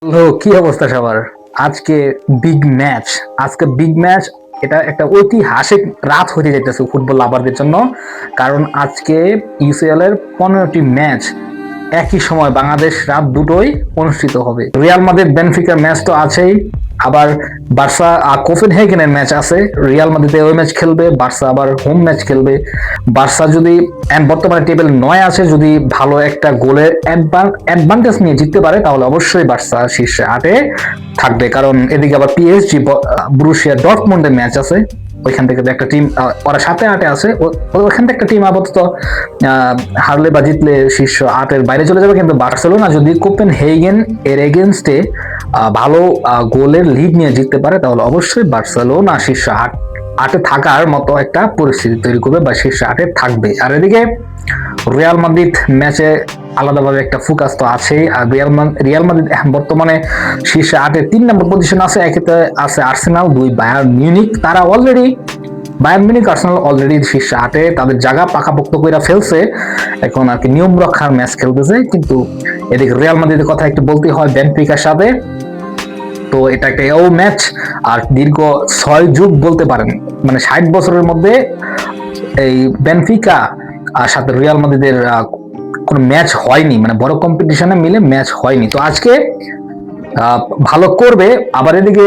Hello, কি অবস্থা সবার? আজকে বিগ ম্যাচ। এটা একটা ঐতিহাসিক রাত হতে যাইতেছে ফুটবল লাভারদের জন্য। কারণ আজকে ইউসিএল এর 15টি ম্যাচ একই সময় বাংলাদেশ রাত দুটোই অনুষ্ঠিত হবে। রিয়াল মাদ্রিদ বেনফিকার ম্যাচ তো আছেই, আবার বার্সা কোপেনহেগেনের ম্যাচ আছে। রিয়াল মাদ্রিদে ওই ম্যাচ খেলবে, বার্সা আবার হোম ম্যাচ খেলবে। বার্সা যদি বর্তমানে টেবিল 9 আছে, যদি ভালো একটা গোলের অ্যাডভান্টেজ নিয়ে জিততে পারে তাহলে অবশ্যই বার্সা শীর্ষে 8-এ থাকবে। কারণ এদিকে আবার পিএসজি ব্রুসিয়া ডর্টমুন্ডের ম্যাচ আছে, ওইখান থেকে একটা টিম ওরা 7-8-এ আছে। ওইখান থেকে একটা টিম আপাতত হারলে বা জিতলে শীর্ষ 8-এর বাইরে চলে যাবে। কিন্তু বার্সেলোনা যদি কোপেনহেগেন এর এগেনস্টে ভালো গোলের লিড নিয়ে জিততে পারে তাহলে অবশ্যই বার্সেলোনা শীর্ষ 8-এ থাকার মতো একটা পরিস্থিতি তৈরি করবে বা শীর্ষ 8-এ থাকবে। আর এদিকে রিয়াল মাদ্রিদ ম্যাচে আলাদাভাবে একটা ফোকাস তো আছেই। আর রিয়াল মাদ্রিদ বর্তমানে শীর্ষে 8-এর 3 নম্বর পজিশন আছে। একেতে আছে Arsenal, 2 Bayern Munich. Bayern Munich Arsenal already শীর্ষে 8-এ তাদের জায়গা পাকাপোক্ত করে ফেলছে। এখন আর কি নিয়ম রক্ষার ম্যাচ খেলতেছে। কিন্তু এদিকে রিয়াল মাদ্রিদের কথা একটু বলতে হয় বেনফিকার সাথে। তো এটা একটা ম্যাচ, আর দীর্ঘ 6 যুগ বলতে পারেন, মানে 60 বছরের মধ্যে এই বেনফিকা আর সাথে রিয়াল মাদ্রিদের কোনো ম্যাচ হয়নি, মানে বড় কম্পিটিশনে মিলে ম্যাচ হয়নি। তো আজকে ভালো করবে। আবার এদিকে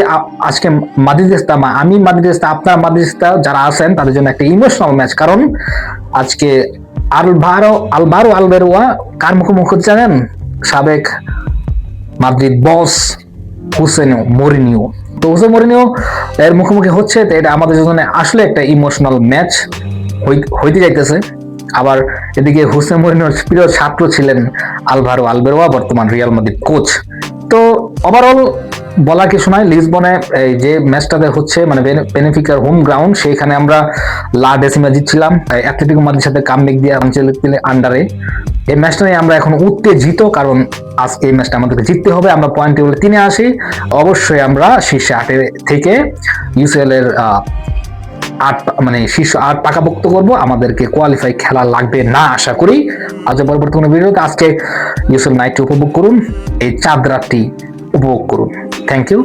আজকে মাদ্রিদিস্তা আপনার মাদ্রিদিস্তা যারা আছেন তাদের জন্য একটা ইমোশনাল ম্যাচ। কারণ আজকে আলভারো আলবেরোয়া কার মুখোমুখি জানেন? সাবেক মাদ্রিদ বস হোসে মরিনিও। তো হোসে মরিনিও এর মুখোমুখি হচ্ছে, তো এটা আমাদের জন্য আসলে একটা ইমোশনাল ম্যাচ হইতে যাইতেছে। আবার এদিকে হোসে মরিনিওর প্রিয় ছাত্র ছিলেন আলভারো আলবেরোয়া, বর্তমান রিয়াল মাদ্রিদ কোচ। তো ওভারঅল বলা কিছু নয়, লিসবনে এই যে ম্যাচটাতে হচ্ছে মানে বেনিফিকার হোম গ্রাউন্ড, সেইখানে আমরা লা ডেসিমা জিতছিলাম অ্যাটলেটিকো মাদ্রিদের সাথে কামব্যাক দিয়ে আনচেলত্তির আন্ডারে। এই ম্যাচটা নিয়ে আমরা এখন উত্তেজিত, কারণ আজ এই ম্যাচটা আমাদেরকে জিততে হবে। আমরা পয়েন্ট টেবিলে 3-এ আসি, অবশ্যই আমরা শীর্ষে 8-এ থেকে ইউসিএল এর মানে শীর্ষ 8 পাকাপোক্ত করব। আমাদেরকে কোয়ালিফাই খেলা লাগবে না আশা করি। আজ পরবর্তী কোনো ভিডিওতে আজকে ইউসিএল নাইটটি উপভোগ করুন, এই চাঁদ রাতটি উপভোগ করুন। Thank you.